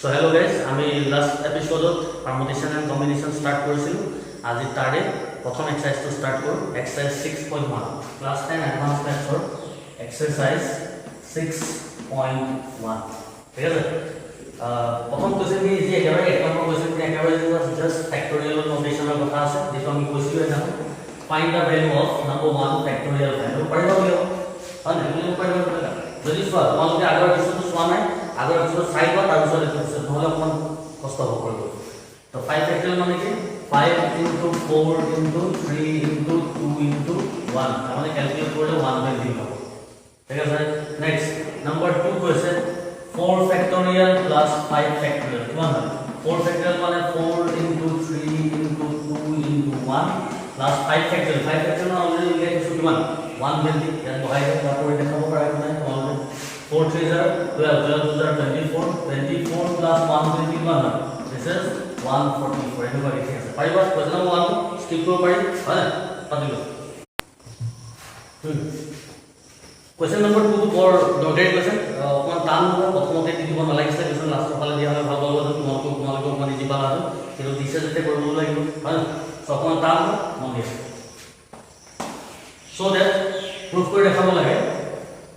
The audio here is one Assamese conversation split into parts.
So hello guys, আমি last episode permutation and combination start কৰিছিলো আজি তাৰে প্ৰথম এক্সাৰসাইজ টো স্টাৰ্ট কৰো এক্সাৰসাইজ 6.1 ক্লাস 10 এডভান্স ম্যাথছৰ এক্সাৰসাইজ 6.1 ঠিক আছে প্ৰথম কোৱেশ্চন কি যে একেবাৰে এক নম্বৰ কোৱেশ্চন কি একেবাৰে জাস্ট ফ্যাক্টৰিয়েল নোটেশনৰ কথা আছে যেটো আমি কৈছিলো এটা find the value of number 1 factorial value পাৰিব লাগিব হয় না পাৰিব যদি চোৱা তোমালোকে আগৰ এপিসোডটো চোৱা নাই আগৰ এপিসোড চাইব তাৰ পিছত এপিসোড নহলে অকমান কষ্ট হ'ব কৰিব তো 5 ফ্যাক্টৰিয়েল মানে কি 5 into 4 into 3 into 2 into 1 মানে ক্যালকুলেট কৰিলে 1 বাই 3 হ'ব ঠিক আছে next number 2 question 4 factorial plus 5 factorial কিমান হয় 4 factorial মানে 4 into 3 into 2 into 1 plus 5 factorial already we have to kiman 1 by 3 यार बहाई का आपको देखाबो पारा किमान 4 3 0 12 12 24 24 plus 1 by 3 किमान this is 144 एनो लिखि আছে পাৰিবা क्वेश्चन नंबर 1 স্কিপ কৰিব পাৰি হয় পাতিলো क्वेश्चन नंबर 2 টো বৰ ডটেড क्वेश्चन অকমান টান হ'ব প্ৰথমতে দিব নালাগিছে क्वेश्चन লাষ্টৰ ফালে দিয়া হয় ভাল হ'ব তোমালোকক মানে দিবা আৰু কিন্তু দিছে যেতে কৰিব লাগিব হয় so অকমান টান মন দিয়ে so that proof কৰি দেখাব লাগে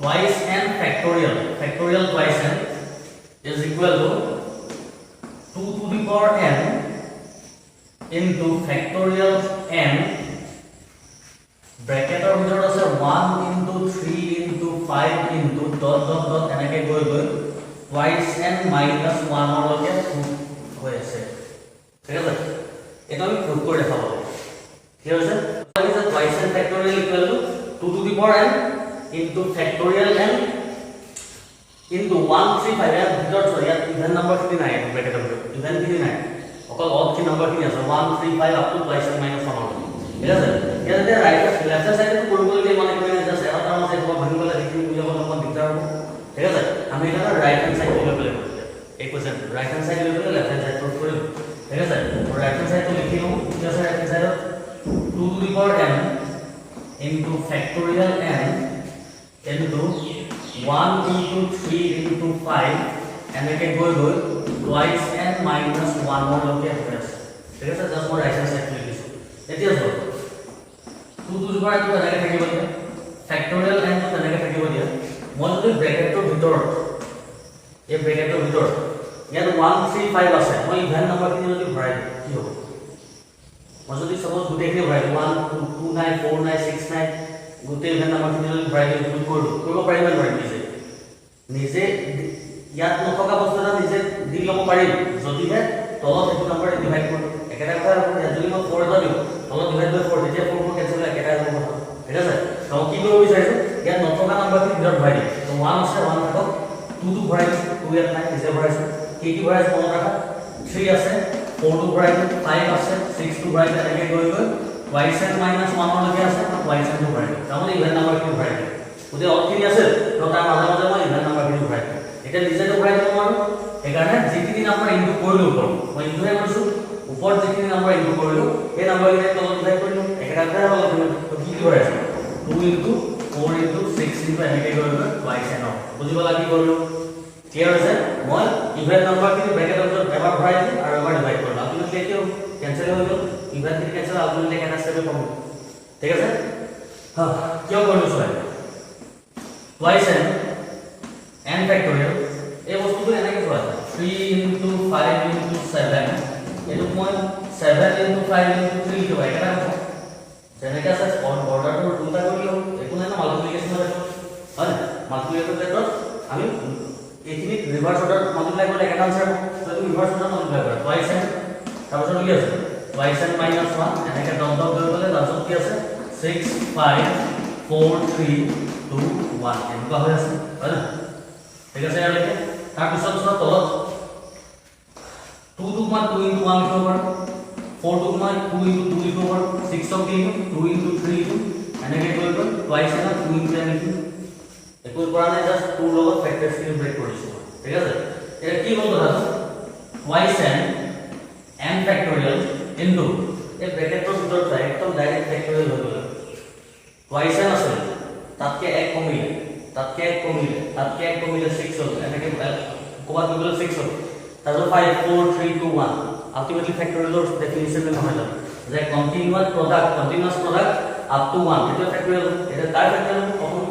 twice n factorial twice n is equal to 2 to the power n into factorial n bracket or ভিতৰত আছে 1 into 3 into 5 into dot dot dot এনেকে গৈ গৈ twice n minus 1 লকে হৈ আছে ঠিক আছে এটা আমি proof কৰি দেখাব লাগে কি হৈছে is a twice n factorial equal to 2 to the power n into factorial n into 135 यार ভিতৰত ইয়াত ইভেন নম্বৰ কি নাই ব্ৰেকেটৰ ভিতৰত ইভেন কি নাই অকল অড কি নম্বৰ কি আছে 135 up to twice n minus 1 ঠিক আছে ইয়াতে ৰাইট লেফট সাইডে কৰিবলৈ মানে কি আছে জাস্ট এটা আছে তোমাক ভাঙিবলৈ দেখি বুজাব অকমান দিগদাৰ হ'ব ঠিক আছে আমি এটা ৰাইট হ্যান্ড সাইড লৈ পেলাই এই কোৱেশ্চন ৰাইট হ্যান্ড সাইড লৈ পেলাই লেফট হ্যান্ড সাইড প্ৰুফ কৰিম ঠিক আছে ৰাইট হ্যান্ড সাইডটো লিখি লওঁ কি আছে right hand সাইডত 2 to the power n into factorial n into 1 into 3 into 5 এনেকে গৈ গৈ twice n minus 1 লকে আছে ঠিক আছে জাস্ট মই ৰাইট হ্যান্ড সাইড লিখিছো এতিয়া চোৱা 2 to the power n এনেকে থাকিব দিয়া factorial n টো এনেকে থাকিব দিয়া মই যদি ব্ৰেকেটৰ ভিতৰত এই ব্ৰেকেটৰ ভিতৰত ইয়াত 135 আছে মই ইভেন নম্বৰখিনি যদি ভৰাই কি হ'ব মই যদি সপোজ গোটেইখিনি ভৰাই 1 2 2 9 4 9 6 9 গোটেই ইভেন নম্বৰখিনি যদি ভৰাই দিওঁ কৰিব পাৰিম নে নোৱাৰিম নিজে ইয়াত নথকা বস্তু এটা নিজে দি ল'ব পাৰিম যদিহে তলত সেইটো নম্বৰ ডিভাইড কৰোঁ একেটা কথা হ'ব যদি মই 4 এটা দিওঁ তলত ডিভাইড বাই 4 তেতিয়া 4 4 কেনসেল একেটা হ'ব ঠিক আছে তো কি কৰিব বিচাৰিছো ইয়াত নথকা নম্বৰখিনি ভিতৰত ভৰাই দিম তো 1 আছে 1 থাকক 2 টো ভৰাই 2 ইয়াত নাই নিজে ভৰাইছো কি ভৰাইছো মনত ৰাখা 3 আছে 4 টো ভৰাই 5 আছে 6 টো ভৰাই এনেকৈ গৈ গৈ twice n minus 1 লকে আছে twice n টো ভৰাই তাৰমানে ইভেন নম্বৰখিনি ভৰাই ওতে অলখিনি আছে তো তাৰ মাজে মাজে মই ইভেন নম্বৰখিনি ভৰাই এটা নিজেটো ভৰাই দিব নোৱাৰো সেইকাৰণে যিখিনি নম্বৰ ইনটু কৰিলো ওপৰ মই ইনটুহে কৰিছো ওপৰ যিখিনি নম্বৰ ইনটু কৰিলো এই নম্বৰখিনি তলত ডিভাইড কৰিলো একেটা কথা হ'ল তো কি ভৰাইছো 2 into 4 into 6 into এনেকৈ গৈ গৈ twice n বুজিব লাগি কৰিলো ক্লিয়াৰ আছে মই ইভেন নম্বৰখিনি ব্ৰেকেটৰ ভিতৰত এবাৰ ভৰাই দিম আৰু এবাৰ ডিভাইড কৰিম আলটিমেটলি এটো কেনসেল হৈ গ'ল ইভেনখিনি কেনসেল আলটিমেটলি এটা স্টেপে পাম ঠিক আছে হ্যাঁ কিয় কৰিলো সবাই twice n factorial এই বস্তুটো এনেকৈ চোৱা 3 into 5 into 7 এটো মই 7 into 5 into 3 লিখিব এটা কথা যেনেকৈ আছে অৰ্ডাৰটো দুটা কৰিলো একো নাই না মাল্টিপ্লিকেশ্যন হয় মাল্টিপ্লিকেশ্যন ক্ষেত্ৰত আমি এইখিনি ৰিভাৰ্স অৰ্ডাৰ মাল্টিপ্লাই কৰিলে এটা আনসাৰ হ'ব তো ৰিভাৰ্স অৰ্ডাৰ মাল্টিপ্লাই কৰা twice n তাৰপিছত কি আছে twice n minus 1 এনেকৈ ডট ডট গৈ গ'লে তাৰপিছত কি আছে 6 5 4 3 2 1 এনেকুৱা হৈ আছে হয় না ঠিক আছে ইয়ালৈকে তাৰপিছত চোৱা তলত 2 টো মই 2 into 1 লিখিব পাৰোঁ 4 টো মই 2 into 2 লিখিব পাৰোঁ 6 ক কি 2 into 3 লিখো এনেকৈ গৈ গৈ twice n 2 into n লিখো একো কৰা নাই জাস্ট 2 লগত ফ্যাক্টৰখিনি ব্ৰেক কৰিছো ঠিক আছে এটা কি হ'ল কথা twice n factorial into এই ব্ৰেকেটৰ ভিতৰত একদম ডাইৰেক্ট ফ্যাক্টৰিয়েল হৈ গ'ল twice n আছে তাতকে এক কমিলে তাতকে এক কমিলে 6 হ'ল এনেকৈ ক'বাত গ'লে 6 হ'ল তাৰপিছত 5 4 3 2 1 আলটিমেটলি ফেক্টৰিয়েলৰ ডেফিনিশ্যন নহয় জানো যে কন্টিনিউয়াস প্ৰডাক্ট আপ টু 1 এটা ফেক্টৰিয়েল এটা তাৰ ফেক্টৰিয়েল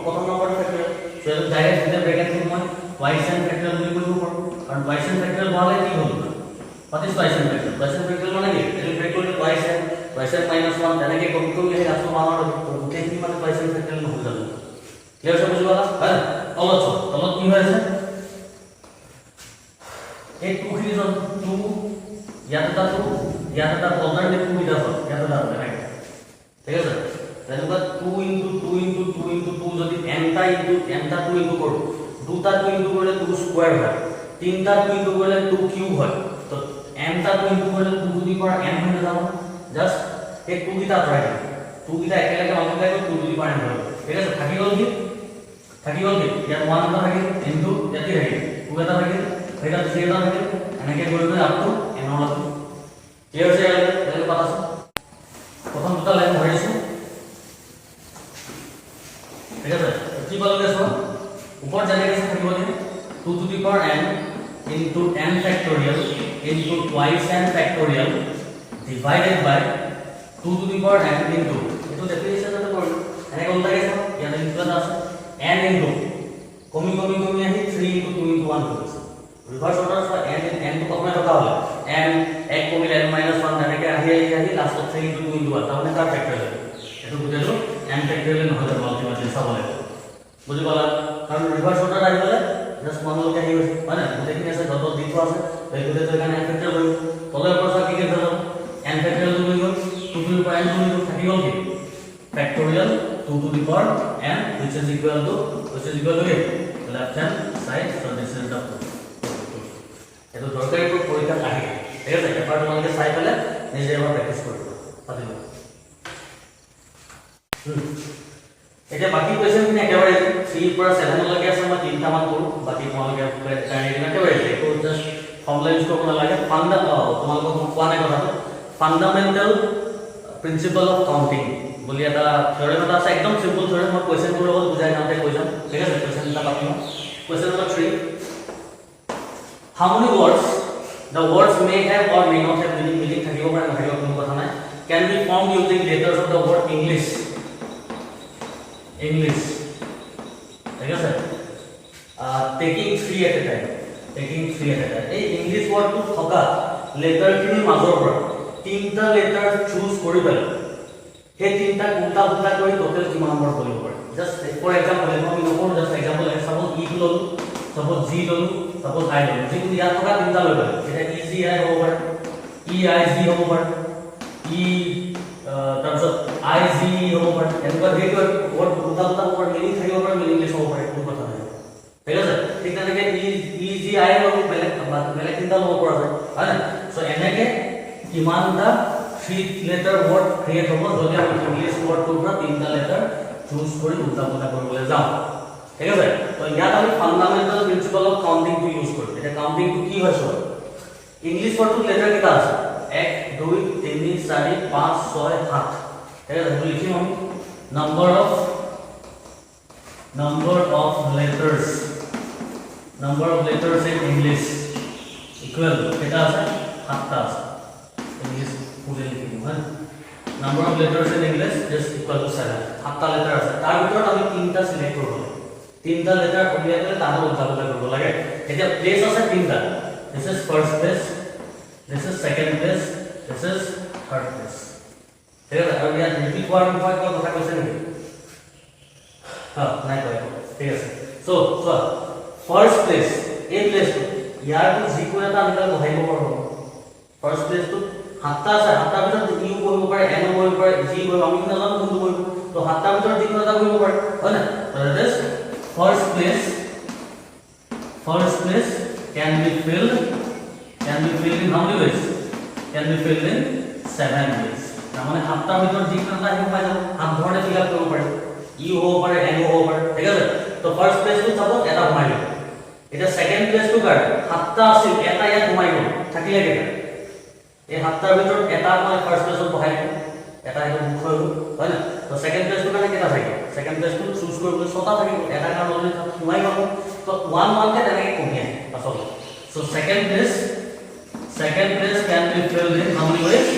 প্ৰথম নম্বৰটো ফেক্টৰিয়েল সো এটা ডাইৰেক্ট এটা ব্ৰেকেট কৰি মই twice n ফেক্টৰিয়েল বুলি কৰিব পাৰোঁ কাৰণ twice n ফেক্টৰিয়েল বহালে কি হ'ল what is twice n factorial মানে কি এটা ব্ৰেক কৰিলে twice n minus 1 তেনেকৈ কমি কমি আহি লাষ্টত 1 আৰু গোটেইখিনি মানে twice n ফেক্টৰিয়েল নহয় জানো ক্লিয়াৰ সব বুজি পালা হয় তলত কি হৈ আছে এই 2 খিনি জন 2 ইয়াত এটা অল্টাৰনেটিভ 2 এটা হ'ল ইয়াত এটা এনেকৈ ঠিক আছে তেনেকুৱা 2 into 2 যদি nটা 2 into কৰো দুটা 2 into কৰিলে 2 স্কয়াৰ হয় তিনটা 2 into কৰিলে 2 কিউব হয় তো nটা 2 into কৰিলে 2 to the power n হৈ যাব জাস্ট এই 2 গিটা আঁতৰাই দিম 2 গিটা একেলগে মাল্টিপ্লাই কৰি 2 to the power n হৈ ঠিক আছে থাকি গ'ল কি ইয়াত 1 এটা থাকিল ইনটু ইয়াতে থাকিল 2 এটা থাকিল এটা 3 এটা থাকিল এনেকৈ কৰি কৰি আপ টু n লৈ ক্লিয়াৰ হৈছে ইয়ালে কথা আছে প্ৰথম দুটা লাইন ধৰিছো ঠিক আছে কি বলগে সব উপর জায়গায় আছে থাকিব দিন 2 to the power n into n factorial into twice n factorial divided by 2 to the power n into itu definition এটা করব এনে কোনটা গেছে ইয়াতে ইনপুট আছে n into কমি আহি 3 into 2 into 1 হচ্ছে রিভার্স অর্ডার সব n তো কমে রাখা হলো n 1 কমিলে n - 1 এনেকে আহি লাস্ট 3 into 2 into 1 তাহলে কার ফ্যাক্টরিয়াল এটা বুঝালো n ফ্যাক্টরিয়াল নহলে মাল্টিপ্লাই সব হবে বুঝি পালা কারণ রিভার্স অর্ডার আই বলে জাস্ট মানলকে আহি গৈছে মানে গোটেইখিনি আছে যত দিটো আছে এই গোটেই তো এখানে n ফ্যাক্টরিয়াল হইব তলৰ পৰা কি কি ধৰম n ফ্যাক্টরিয়াল হৈ গ'ল 2 to the power n থাকি গ'ল কি factorial 2 to the power n which is equal to left hand side so this is the এটো দৰকাৰী পৰীক্ষা আহে ঠিক আছে এবাৰ তোমালোকে চাই পেলে নিজে এবাৰ প্ৰ্যাকটিছ কৰিব পাতিব এটা বাকি কোৱেশ্চন খিনি একেবাৰে 3 পৰা 7 লৈকে আছে মই তিনটা মান কৰো বাকি তোমালোকে একেবাৰে একো জাস্ট ফৰ্মুলা ইউজ কৰিব নালাগে তোমালোকক কোৱা নাই কথাটো ফান্ডামেন্টাল প্ৰিন্সিপল অফ কাউন্টিং বুলি এটা থিওৰি এটা আছে একদম সিম্পল থিওৰি মই কোৱেশ্চন বোৰ লগত বুজাই যাওঁতে কৈ যাম ঠিক আছে কোৱেশ্চন এটা পাতিম question number 3 how many words the words may have or may not have meaning থাকিব পাৰে নাথাকিব কোনো কথা নাই can be formed using letters of the word english ঠিক আছে taking 3 at a time এই ইংলিশ ওয়ার্ড টু থকা লেটার খিনি মাজৰ পৰা তিনটা লেটাৰ চুজ কৰি পেলাই সেই তিনটা কোনটা কোনটা কৰি টোটাল কিমান নম্বৰ কৰিব পাৰে জাস্ট ফৰ এক্সাম্পল আমি নকৰো জাস্ট এক্সাম্পল সাপোজ ই ললো সাপোজ জি ললো সাপোজ আই ললো যি কোনো ইয়াত থকা তিনটা লৈ পেলাই এটা ই জি আই হ'ব পাৰে ই আই জি হ'ব পাৰে ই তাৰপিছত আই জি হ'ব পাৰে এনেকুৱা ধৰণৰ ওয়াৰ্ড কোনটা কোনটা ওয়াৰ্ড মিনিং থাকিব পাৰে মিনিংলেছ হ'ব পাৰে কোনো কথা নাই ঠিক আছে ঠিক তেনেকৈ ই জি আই হ'ব বেলেগ তিনটা ল'ব পৰা যায় হয় না সো এনেকৈ কিমানটা 3 লেটাৰ ওয়াৰ্ড ক্ৰিয়েট হ'ব যদি আমি ইংলিশ ওয়াৰ্ডটোৰ পৰা তিনটা লেটাৰ চুজ কৰি উল্টা পুল্টা কৰিবলৈ যাওঁ ঠিক আছে তো ইয়াত আমি fundamental principle of counting to use কৰিম এটা কাউন্টিং টু কি হয় সব ইংলিশ ওয়াৰ্ডটোৰ লেটাৰ কেইটা আছে 1 2 3 4 5 6 7 ঠিক আছে লিখিম আমি number of letters in English equal কেটা আছে 7টা আছে ইংলিশ পুরো লিখিম হ্যাঁ number of letters in English is equal to 7 7টা letter আছে তার ভিতৰত আমি তিনটা সিলেক্ট কৰিব তিনটা লেটাৰ উলিয়াই দিলে তাহলে উল্টা পুল্টা কৰিব লাগে এটা প্লেস আছে তিনটা this is first place this is second place this is third place ঠিক আছে আৰু ইয়াত ৰিপিট হোৱাৰ বিষয়ে কিবা কথা কৈছে নেকি নাই কয় ঠিক আছে সো ফার্স্ট প্লেস এই প্লেসটো ইয়াৰ তো যিকোনো এটা আমি বহাইব পাৰো ফাৰ্স্ট প্লেস তো হাতটা আছে হাতটাৰ ভিতৰত ইউ কৰিব পাৰে এন কৰিব পাৰে জি কৰিব আমি নাজানো কোনটো কৰিব তো হাতটাৰ ভিতৰত যিকোনো এটা কৰিব পাৰে হয় না that is first place can be filled in how many ways can be filled in 7 ways মানে হাতটাৰ ভিতৰত যিকোনো এটা আহিব পাই যাব হাত ধৰণে ফিল আপ কৰিব পাৰে ইউ হ'ব পাৰে এন হ'ব পাৰে ঠিক আছে তো ফার্স্ট প্লেস তো সাপোজ এটা ঘুমাই গ'ল এটা সেকেন্ড প্লেস তো কার হাতটা আছিল এটা ইয়াত ঘুমাই গ'ল থাকিলে কেটা এই হাতটাৰ ভিতৰত এটা মই ফার্স্ট প্লেসত বহাই দিম এটা এটা মুখ হৈ গ'ল হয় না তো সেকেন্ড প্লেস তো মানে কেটা থাকে সেকেন্ড প্লেস তো চুজ কৰিবলৈ ছটা থাকিব এটা কাৰণ অলৰেডি ঘুমাই গ'ল তো 1 1 কে তেনেকৈ কমি আহে পাছত so second place second place can be filled in how many ways?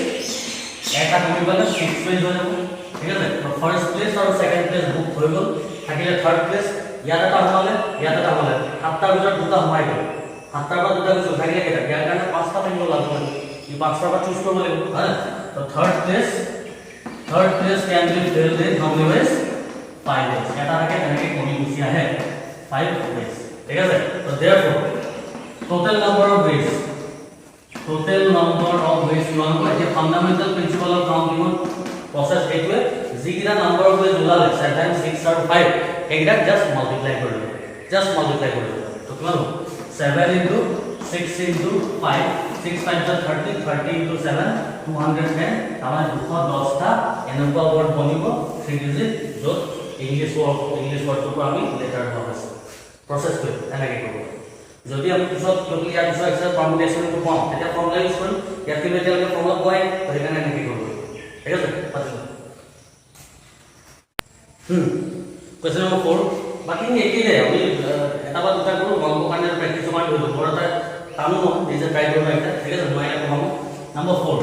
এটা কমি গলে 6 ways হৈ যাব ঠিক আছে তো ফার্স্ট প্লেস আৰু সেকেন্ড প্লেস বুক হৈ গল থাকিলে থাৰ্ড প্লেস ইয়াত এটা হলে সাতটা ভিতৰত দুটা সোমাই গল সাতটাৰ পৰা দুটা গুচি থাকিলে কেটা ইয়াৰ কাৰণে পাঁচটা থাকিব লাগিব এই পাঁচটাৰ পৰা চুজ কৰিব লাগিব হয় তো third place can be filled in how many ways? 5 ways এটা থাকে তেনেকৈ কমি গুচি আহে 5 ways ঠিক আছে তো therefore total number of ways কিমান হয় যে fundamental principle of counting process এইটোৱে যিকিটা নাম্বাৰ অফ ways ওলালে 7 6 আৰু 5 এইটা জাস্ট মাল্টিপ্লাই কৰিব তো কিমান হ'ব 7 into 6 into 5 6 5 30 30 into 7 210 আমাৰ 210 টা এনেকুৱা ৱৰ্ড বনিব 3 ডিজিট য'ত ইংলিশ ৱৰ্ডটো আমি লেটাৰ পাম আছে প্ৰসেস কৰি এনেকৈ কৰিব যদি আমি পিছত যদি ইয়াৰ পিছত এক্সেল পাৰমিটেশনটো পাম তেতিয়া ফৰ্মুলা ইউজ কৰিম ইয়াত কি মেটেৰিয়েল ফৰ্মুলা পোৱাই তো সেইকাৰণে এনেকৈ কৰিব ঠিক আছে পাতিলো কোৱেশ্চন নম্বৰ 4 বাকি একেই আমি এটা বা দুটা কৰো গল্প কাৰণে প্ৰেক্টিছ কৰি দিব ঘৰতে টানো নিজে ট্ৰাই কৰিব এটা ঠিক আছে মই এটা কম number 4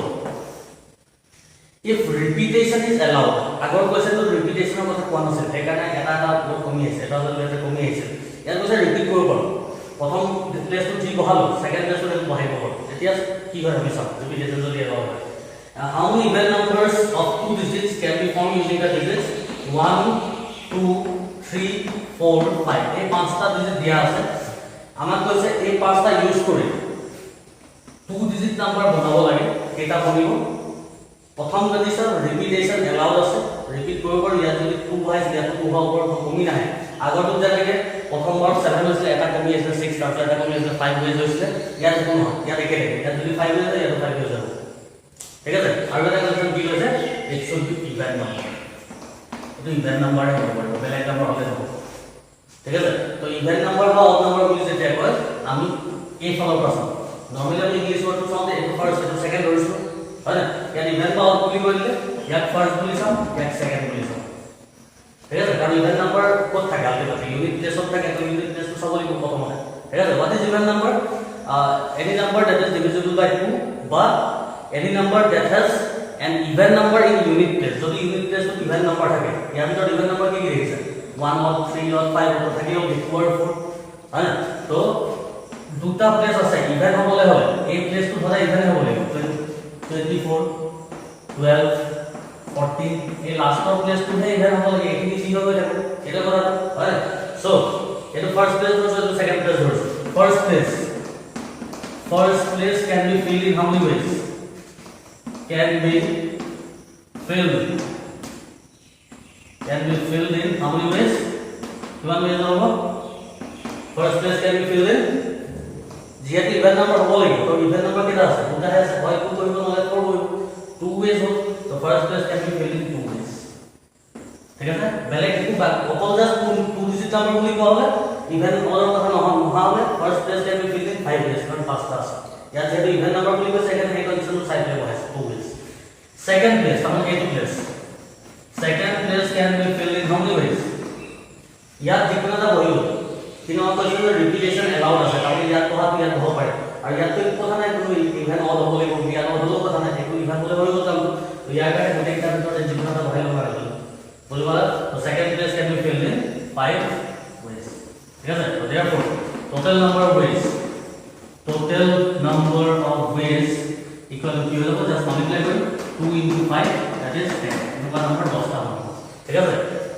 if repetition is allowed আগৰ কোৱেশ্চনটো ৰিপিটেশনৰ কথা কোৱা নাছিল সেইকাৰণে এটা বহুত কমি আছে এটা এটা কমি আছে ইয়াৰ কৈছে ৰিপিট কৰিব পাৰো প্ৰথম প্লেসটো জি বহালো সেকেন্ড প্লেসটো বহাইব পাৰো এতিয়া কি হয় আমি চাম ৰিপিটেশন যদি এলাও হয় how many even numbers of two digits can be formed using the digits 1 2 3 4 5 এই পাঁচটা ডিজিট দিয়া আছে আমাক কৈছে এই পাঁচটা ইউজ কৰি 2 ডিজিট নাম্বাৰ বনাব লাগে কেটা বনিব প্ৰথম কন্ডিশন ৰিপিটেশন এলাউড আছে ৰিপিট কৰিব পাৰো ইয়াত যদি 2 হয় ইয়াত 2 হোৱাৰ ওপৰত কমি নাহে আগৰটো যেনেকৈ প্ৰথমবাৰ 7 হৈছিল এটা কমি আছে 6 তাৰপিছত এটা কমি আছে 5 হৈ গৈছিল ইয়াত কোনো নহয় ইয়াত একে থাকে ইয়াত যদি 5 হৈ যায় ইয়াত 5 হৈ যাব ঠিক আছে আৰু এটা কন্ডিশন কি হৈছে it should be even number তো ইভেন নাম্বাৰ হ'ব পাৰে বেলেগ নাম্বাৰ হ'লে হ'ব ঠিক আছে তো ইভেন নাম্বাৰ বা অড নাম্বাৰ বুলি যেতিয়া কয় আমি এই ফলৰ পৰা চাম নৰ্মেলি আমি ইংলিশ ৱৰ্ডটো চাওঁতে এইটো ফাৰ্ষ্ট এইটো সেকেন্ড ধৰিছো হয় না ইয়াত ইভেন বা অড বুলি কৰিলে ইয়াত ফাৰ্ষ্ট বুলি চাম ইয়াত সেকেন্ড বুলি চাম ঠিক আছে কাৰণ ইভেন নাম্বাৰ ক'ত থাকে আলটিমেটলি ইউনিট প্লেছত থাকে তো ইউনিট প্লেছটো চাব লাগিব প্ৰথমতে ঠিক আছে what is even number any number that is divisible by 2 but any number that has an even number in unit place যদি unit place তো even number থাকে ইয়াৰ ভিতৰত even number কি কি আছে 1 or 3 or 5 or থাকিও 2 or 4 হয় না তো দুটা প্লেস আছে ইভেন হ'বলে হয় এই প্লেসটো ধৰা ইভেন হ'ব লাগিব 24 12 14 এই লাষ্টৰ প্লেসটো হে ইভেন হ'ব লাগে এইখিনি কি হৈ যাব এটা কৰা হয় সো এটো first place versus second place versus first place can be filled in how many ways can be filled in how many ways কিমান ways হ'ব first place can be filled in যিহেতু ইভেন নাম্বাৰ হ'ব লাগিব তো ইভেন নাম্বাৰ কেটা আছে দুটা আছে হয় 2 কৰিব নহলে 4 কৰিব 2 ways হ'ব তো first place can be filled in 2 ways ঠিক আছে বেলেগ একো অকল জাস্ট 2 ডিজিট নাম্বাৰ বুলি কোৱা হয় ইভেন অৰ্ডাৰ কথা নহলে first place can be filled in 5 ways কাৰণ পাঁচটা আছে ইয়াত যেহেতু ইভেন নাম্বাৰ বুলি কয় সেকেন্ড সেই কন্ডিশনটো চাই লৈ বহাইছে 2 ways second place আমাৰ এইটো place second place can be filled in how many ways ইয়াত যিকোনো এটা বহিব কিন্তু আমাৰ কোৱেশ্চনৰ ৰিপিটেশন এলাউড আছে কাৰণ ইয়াত পঢ়াটো ইয়াত হ'ব পাৰে আৰু ইয়াত তো কথা নাই কোনো ইভেন অড হ'ব লাগিব ইয়াত অড হ'ব কথা নাই একো ইভেন হ'লে হৈ গ'ল তো ইয়াৰ কাৰণে গোটেইটা ভিতৰত যিকোনো এটা বহাই ল'ব লাগে বুজিলা তো second place can be filled in 5 ways ঠিক আছে তো therefore total number of ways equal to কি হ'ব জাস্ট মাল্টিপ্লাই কৰি 2 into 5 that is 10 এনেকুৱা নম্বৰ 10 টা হ'ব ঠিক আছে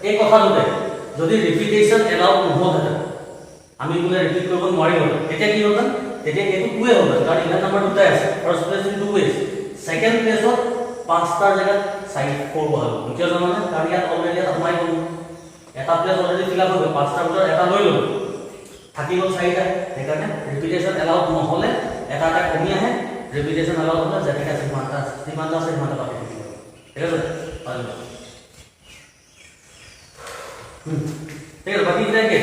এই কথাটোতে যদি ৰিপিটেশন এলাউড নহ'ল আমি বোলে ৰিপিট কৰিব নোৱাৰিম তেতিয়া কি হ'ব তেতিয়া এইটো 2 হ'ব কাৰণ ইভেন নম্বৰ দুটাই আছে first place in 2 ways second প্লেসত পাঁচটাৰ জায়গাত 4 বহালো কিয় জানানে কাৰণ ইয়াত অলৰেডি এটা সোমাই গ'ল এটা প্লেস অলৰেডি ফিল আপ হৈ গ'ল পাঁচটাৰ ভিতৰত এটা লৈ ল'লো থাকি গ'ল 4টা সেইকাৰণে ৰিপিটেশন এলাউড নহ'লে এটা এটা কমি আহে ৰিপিটেশন এলাউড হ'লে যেনেকৈ আছে সিমানটা আছে সিমানটা পাতি দিব ঠিক আছে পালো ঠিক আছে বাকি এটা কি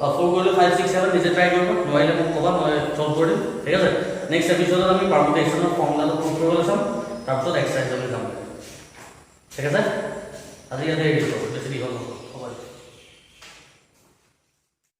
4 কৰিলে 5 6 7 নিজে ট্ৰাই কৰিব নোৱাৰিলে মোক ক'বা মই সলভ কৰি দিম ঠিক আছে নেক্সট এপিসোডত আমি পাৰমিটেশনৰ ফৰ্মুলাটো প্ৰুভ কৰিবলৈ চাম তাৰপিছত এক্সাৰসাইজলৈ যাম ঠিক আছে আজি ইয়াতে বেছি দীঘল